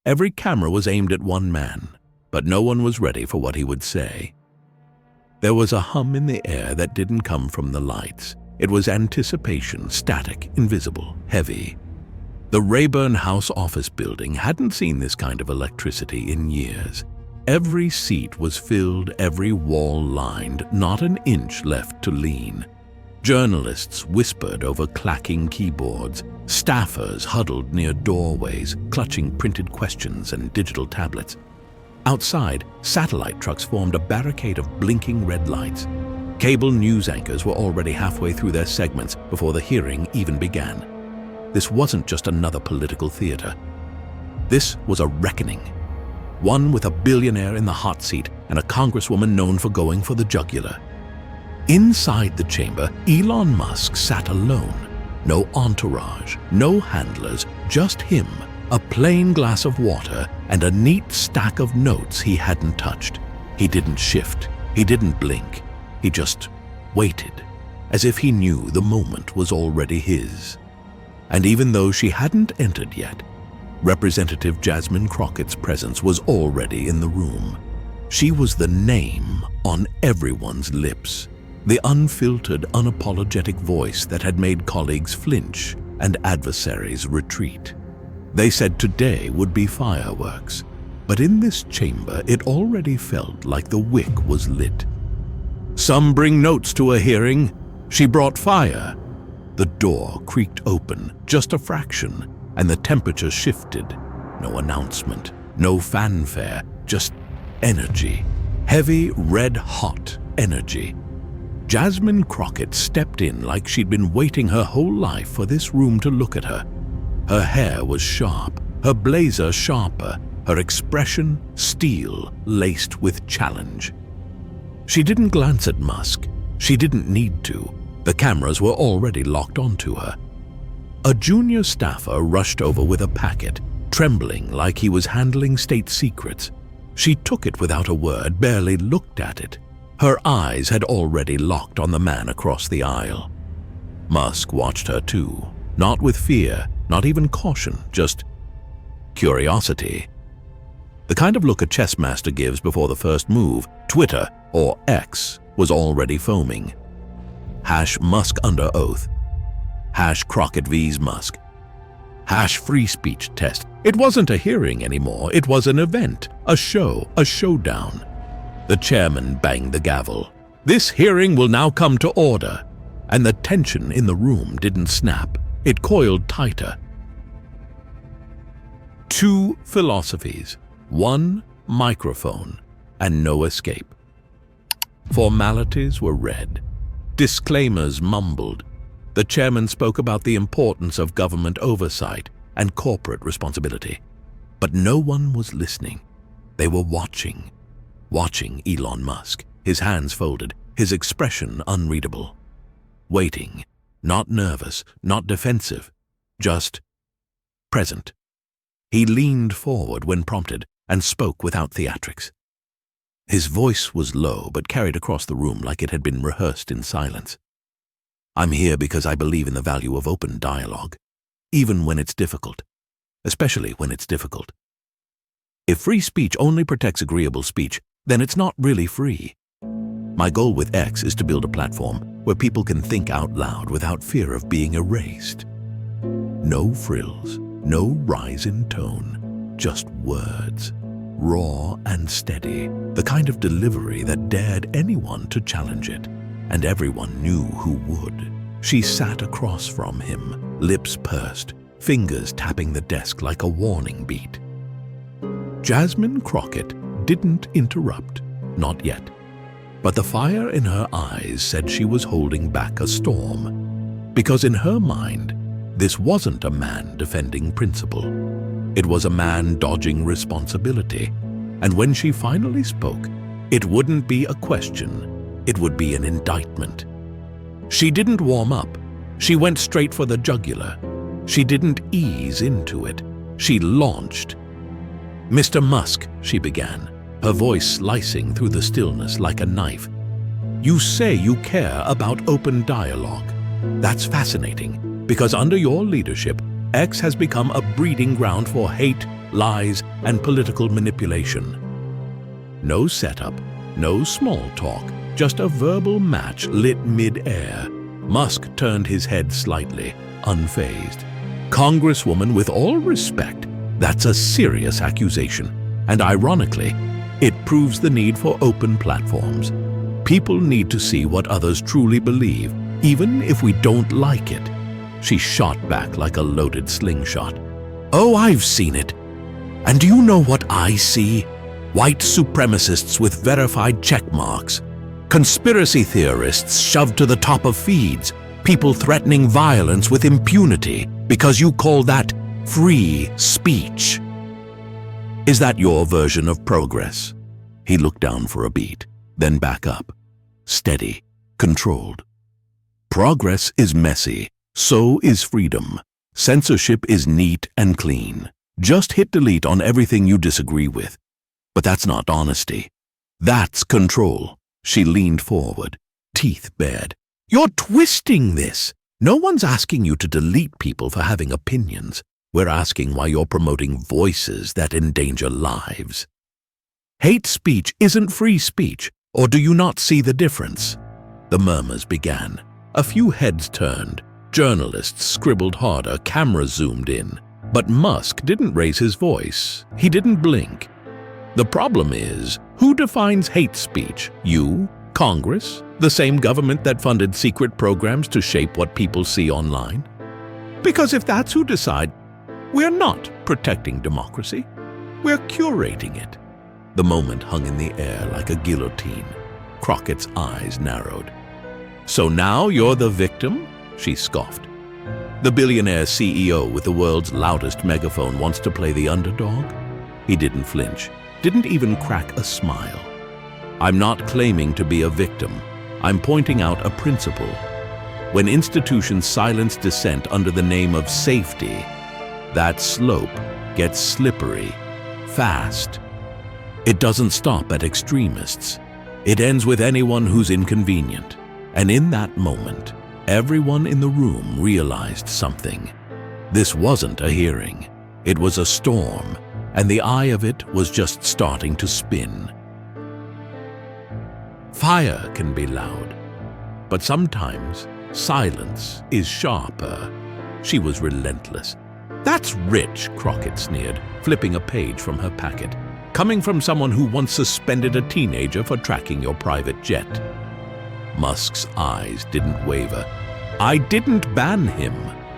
Every camera was aimed at one man, but no one was ready for what he would say. There was a hum in the air that didn't come from the lights. It was anticipation, static, invisible, heavy. The Rayburn House Office Building hadn't seen this kind of electricity in years. Every seat was filled, every wall lined, not an inch left to lean. Journalists whispered over clacking keyboards, staffers huddled near doorways, clutching printed questions and digital tablets. Outside, satellite trucks formed a barricade of blinking red lights. Cable news anchors were already halfway through their segments before the hearing even began. This wasn't just another political theater. This was a reckoning. One with a billionaire in the hot seat and a congresswoman known for going for the jugular. Inside the chamber, Elon Musk sat alone. No entourage, no handlers, just him, a plain glass of water, and a neat stack of notes he hadn't touched. He didn't shift, he didn't blink. He just waited, as if he knew the moment was already his. And even though she hadn't entered yet, Representative Jasmine Crockett's presence was already in the room. She was the name on everyone's lips. The unfiltered, unapologetic voice that had made colleagues flinch and adversaries retreat. They said today would be fireworks, but in this chamber it already felt like the wick was lit. Some bring notes to a hearing. She brought fire. The door creaked open, just a fraction, and the temperature shifted. No announcement, no fanfare, just energy. Heavy, red-hot energy. Jasmine Crockett stepped in like she'd been waiting her whole life for this room to look at her. Her hair was sharp, her blazer sharper, her expression steel laced with challenge. She didn't glance at Musk. She didn't need to. The cameras were already locked onto her. A junior staffer rushed over with a packet, trembling like he was handling state secrets. She took it without a word, barely looked at it. Her eyes had already locked on the man across the aisle. Musk watched her too, not with fear, not even caution, just curiosity. The kind of look a chess master gives before the first move. Twitter, or X, was already foaming. #Musk under oath. #Crockett vs. Musk. #free speech test. It wasn't a hearing anymore, it was an event, a show, a showdown. The chairman banged the gavel. This hearing will now come to order. And the tension in the room didn't snap. It coiled tighter. 2 philosophies, 1 microphone, and no escape. Formalities were read. Disclaimers mumbled. The chairman spoke about the importance of government oversight and corporate responsibility. But no one was listening. They were watching Elon Musk, his hands folded, his expression unreadable. Waiting, not nervous, not defensive, just present. He leaned forward when prompted and spoke without theatrics. His voice was low but carried across the room like it had been rehearsed in silence. I'm here because I believe in the value of open dialogue, even when it's difficult, especially when it's difficult. If free speech only protects agreeable speech, then it's not really free. My goal with X is to build a platform where people can think out loud without fear of being erased. No frills, no rise in tone, just words, raw and steady, the kind of delivery that dared anyone to challenge it, and everyone knew who would. She sat across from him, lips pursed, fingers tapping the desk like a warning beat. Jasmine Crockett didn't interrupt, not yet. But the fire in her eyes said she was holding back a storm. Because in her mind, this wasn't a man defending principle. It was a man dodging responsibility. And when she finally spoke, it wouldn't be a question, it would be an indictment. She didn't warm up. She went straight for the jugular. She didn't ease into it. She launched. Mr. Musk, she began, her voice slicing through the stillness like a knife. You say you care about open dialogue. That's fascinating, because under your leadership, X has become a breeding ground for hate, lies, and political manipulation. No setup, no small talk, just a verbal match lit mid-air. Musk turned his head slightly, unfazed. Congresswoman, with all respect, that's a serious accusation. And ironically, it proves the need for open platforms. People need to see what others truly believe, even if we don't like it. She shot back like a loaded slingshot. Oh, I've seen it. And do you know what I see? White supremacists with verified check marks. Conspiracy theorists shoved to the top of feeds. People threatening violence with impunity because you call that free speech. Is that your version of progress? He looked down for a beat, then back up. Steady, controlled. Progress is messy, so is freedom. Censorship is neat and clean. Just hit delete on everything you disagree with. But that's not honesty. That's control. She leaned forward, teeth bared. You're twisting this. No one's asking you to delete people for having opinions. We're asking why you're promoting voices that endanger lives. Hate speech isn't free speech, or do you not see the difference? The murmurs began. A few heads turned. Journalists scribbled harder, cameras zoomed in. But Musk didn't raise his voice. He didn't blink. The problem is, who defines hate speech? You? Congress? The same government that funded secret programs to shape what people see online? Because if that's who decide, we're not protecting democracy. We're curating it. The moment hung in the air like a guillotine. Crockett's eyes narrowed. So now you're the victim? She scoffed. The billionaire CEO with the world's loudest megaphone wants to play the underdog? He didn't flinch, didn't even crack a smile. I'm not claiming to be a victim. I'm pointing out a principle. When institutions silence dissent under the name of safety, that slope gets slippery, fast. It doesn't stop at extremists. It ends with anyone who's inconvenient. And in that moment, everyone in the room realized something. This wasn't a hearing. It was a storm, and the eye of it was just starting to spin. Fire can be loud, but sometimes silence is sharper. She was relentless. That's rich, Crockett sneered, flipping a page from her packet. Coming from someone who once suspended a teenager for tracking your private jet. Musk's eyes didn't waver. I didn't ban him.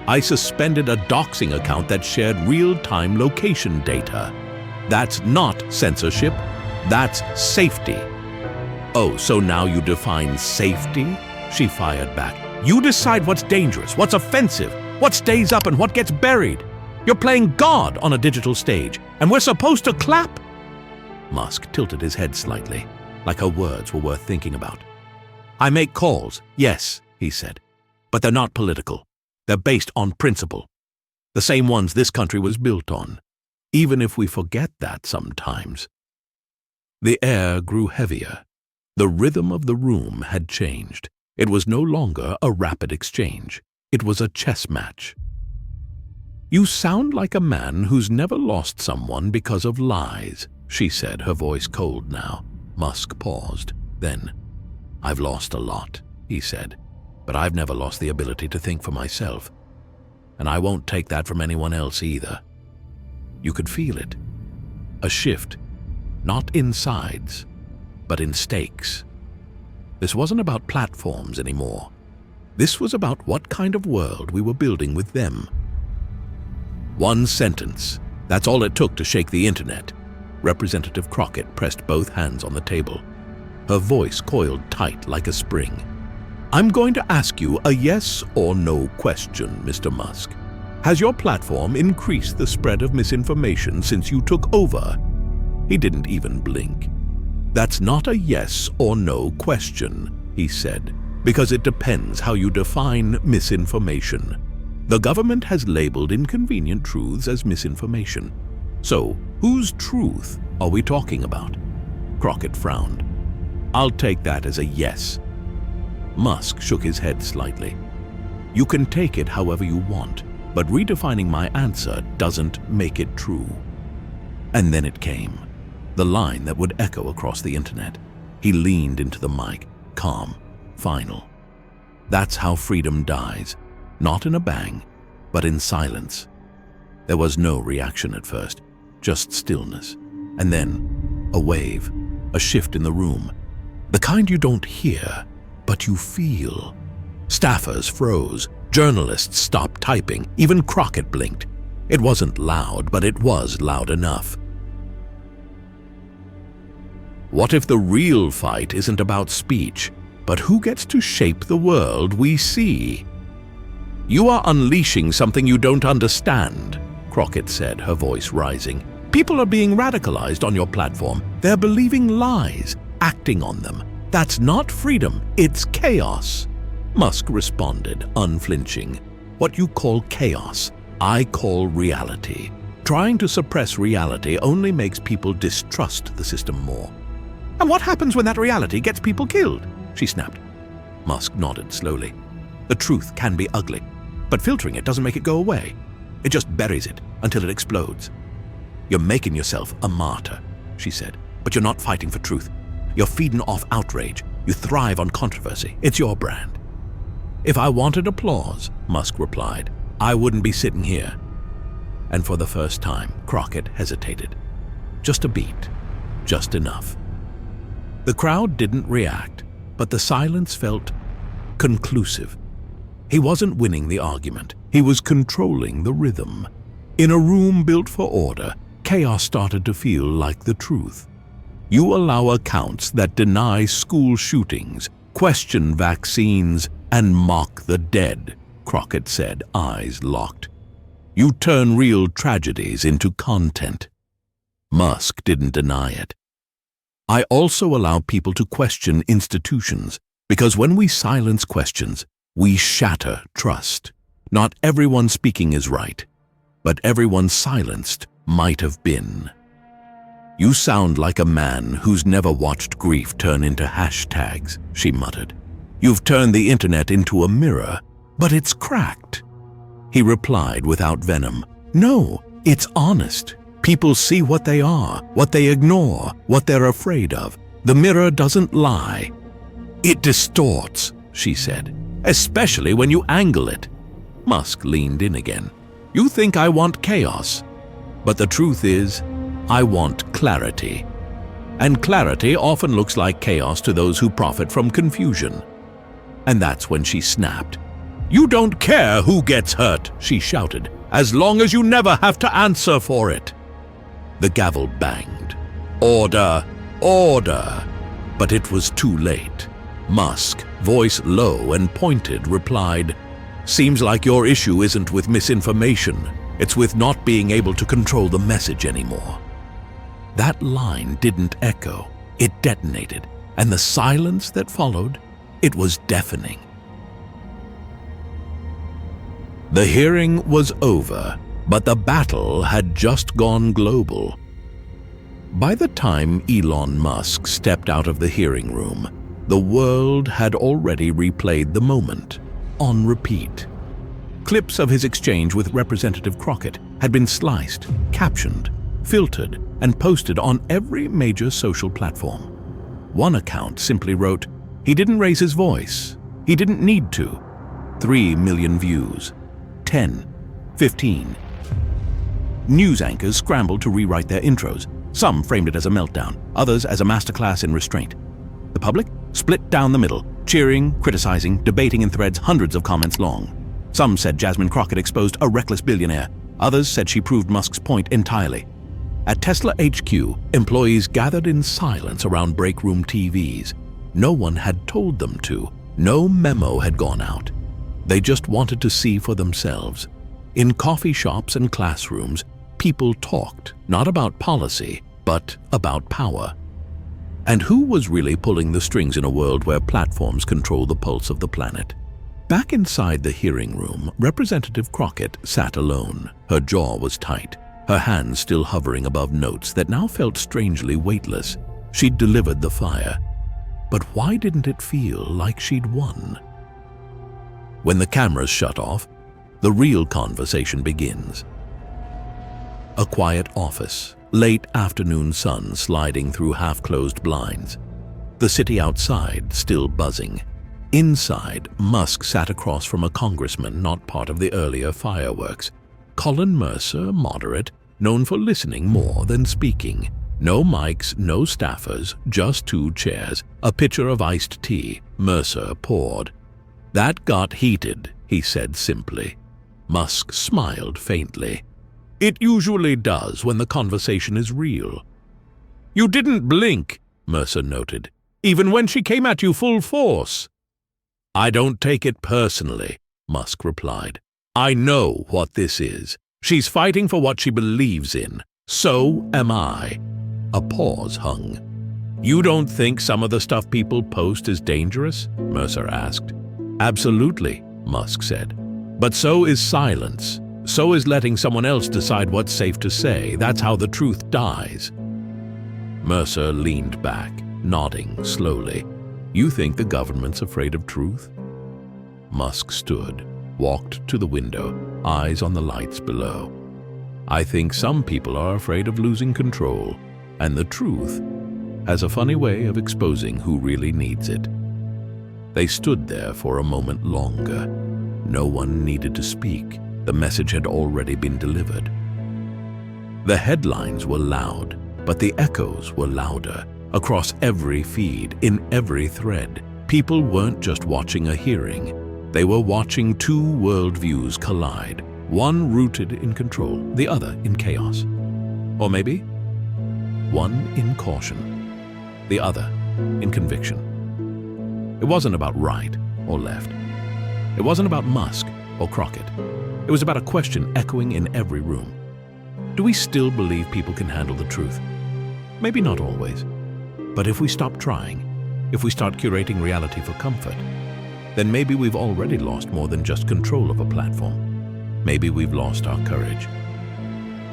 I suspended a doxing account that shared real-time location data. That's not censorship. That's safety. Oh, so now you define safety? She fired back. You decide what's dangerous, what's offensive, what stays up and what gets buried. You're playing God on a digital stage, and we're supposed to clap? Musk tilted his head slightly, like her words were worth thinking about. I make calls, yes, he said, but they're not political. They're based on principle. The same ones this country was built on, even if we forget that sometimes. The air grew heavier. The rhythm of the room had changed. It was no longer a rapid exchange. It was a chess match. You sound like a man who's never lost someone because of lies, she said, her voice cold now. Musk paused. Then, I've lost a lot, he said, but I've never lost the ability to think for myself. And I won't take that from anyone else either. You could feel it. A shift, not in sides, but in stakes. This wasn't about platforms anymore. This was about what kind of world we were building with them. One sentence. That's all it took to shake the internet. Representative Crockett pressed both hands on the table. Her voice coiled tight like a spring. I'm going to ask you a yes or no question, Mr. Musk. Has your platform increased the spread of misinformation since you took over? He didn't even blink. That's not a yes or no question, he said, because it depends how you define misinformation. The government has labeled inconvenient truths as misinformation. So, whose truth are we talking about? Crockett frowned. I'll take that as a yes. Musk shook his head slightly. You can take it however you want, but redefining my answer doesn't make it true. And then it came. The line that would echo across the internet. He leaned into the mic, calm, final. That's how freedom dies. Not in a bang, but in silence. There was no reaction at first, just stillness. And then, a wave, a shift in the room. The kind you don't hear, but you feel. Staffers froze, journalists stopped typing, even Crockett blinked. It wasn't loud, but it was loud enough. What if the real fight isn't about speech, but who gets to shape the world we see? You are unleashing something you don't understand, Crockett said, her voice rising. People are being radicalized on your platform. They're believing lies, acting on them. That's not freedom, it's chaos. Musk responded, unflinching. What you call chaos, I call reality. Trying to suppress reality only makes people distrust the system more. And what happens when that reality gets people killed? She snapped. Musk nodded slowly. The truth can be ugly, but filtering it doesn't make it go away. It just buries it until it explodes. You're making yourself a martyr, she said, but you're not fighting for truth. You're feeding off outrage. You thrive on controversy. It's your brand. If I wanted applause, Musk replied, I wouldn't be sitting here. And for the first time, Crockett hesitated. Just a beat. Just enough. The crowd didn't react, but the silence felt conclusive. He wasn't winning the argument. He was controlling the rhythm. In a room built for order, chaos started to feel like the truth. You allow accounts that deny school shootings, question vaccines, and mock the dead, Crockett said, eyes locked. You turn real tragedies into content. Musk didn't deny it. I also allow people to question institutions, because when we silence questions, we shatter trust. Not everyone speaking is right, but everyone silenced might have been. You sound like a man who's never watched grief turn into hashtags, she muttered. You've turned the internet into a mirror, but it's cracked. He replied without venom. No, it's honest. People see what they are, what they ignore, what they're afraid of. The mirror doesn't lie. It distorts, she said, especially when you angle it. Musk leaned in again. You think I want chaos, but the truth is, I want clarity. And clarity often looks like chaos to those who profit from confusion. And that's when she snapped. You don't care who gets hurt, she shouted, as long as you never have to answer for it. The gavel banged. Order, order. But it was too late. Musk, voice low and pointed, replied, Seems like your issue isn't with misinformation. It's with not being able to control the message anymore. That line didn't echo. It detonated. And the silence that followed, it was deafening. The hearing was over, but the battle had just gone global. By the time Elon Musk stepped out of the hearing room, the world had already replayed the moment, on repeat. Clips of his exchange with Representative Crockett had been sliced, captioned, filtered, and posted on every major social platform. One account simply wrote, He didn't raise his voice. He didn't need to. 3 million views. 10, 15. News anchors scrambled to rewrite their intros. Some framed it as a meltdown, others as a masterclass in restraint. The public split down the middle, cheering, criticizing, debating in threads hundreds of comments long. Some said Jasmine Crockett exposed a reckless billionaire. Others said she proved Musk's point entirely. At Tesla HQ, employees gathered in silence around break room TVs. No one had told them to. No memo had gone out. They just wanted to see for themselves. In coffee shops and classrooms, people talked, not about policy, but about power. And who was really pulling the strings in a world where platforms control the pulse of the planet? Back inside the hearing room, Representative Crockett sat alone. Her jaw was tight, her hands still hovering above notes that now felt strangely weightless. She'd delivered the fire. But why didn't it feel like she'd won? When the cameras shut off, the real conversation begins. A quiet office, Late afternoon sun sliding through half-closed blinds. The city outside still buzzing. Inside, Musk sat across from a congressman not part of the earlier fireworks. Colin Mercer, moderate, known for listening more than speaking. No mics, no staffers, just 2 chairs, a pitcher of iced tea. Mercer poured. "That got heated," he said simply. Musk smiled faintly. "It usually does when the conversation is real." "You didn't blink," Mercer noted, "even when she came at you full force." "I don't take it personally," Musk replied. "I know what this is. She's fighting for what she believes in. So am I." A pause hung. "You don't think some of the stuff people post is dangerous?" Mercer asked. "Absolutely," Musk said. "But so is silence. So is letting someone else decide what's safe to say. That's how the truth dies." Mercer leaned back, nodding slowly. "You think the government's afraid of truth?" Musk stood, walked to the window, eyes on the lights below. "I think some people are afraid of losing control, and the truth has a funny way of exposing who really needs it." They stood there for a moment longer. No one needed to speak. The message had already been delivered. The headlines were loud, but the echoes were louder. Across every feed, in every thread, people weren't just watching a hearing. They were watching 2 worldviews collide, one rooted in control, the other in chaos. Or maybe one in caution, the other in conviction. It wasn't about right or left. It wasn't about Musk or Crockett. It was about a question echoing in every room. Do we still believe people can handle the truth? Maybe not always. But if we stop trying, if we start curating reality for comfort, then maybe we've already lost more than just control of a platform. Maybe we've lost our courage.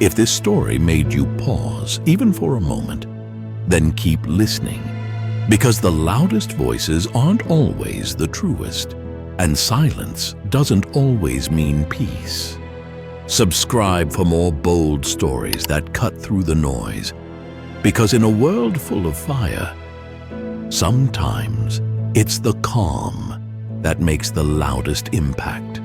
If this story made you pause, even for a moment, then keep listening, because the loudest voices aren't always the truest, and silence doesn't always mean peace. Subscribe for more bold stories that cut through the noise, because in a world full of fire, sometimes it's the calm that makes the loudest impact.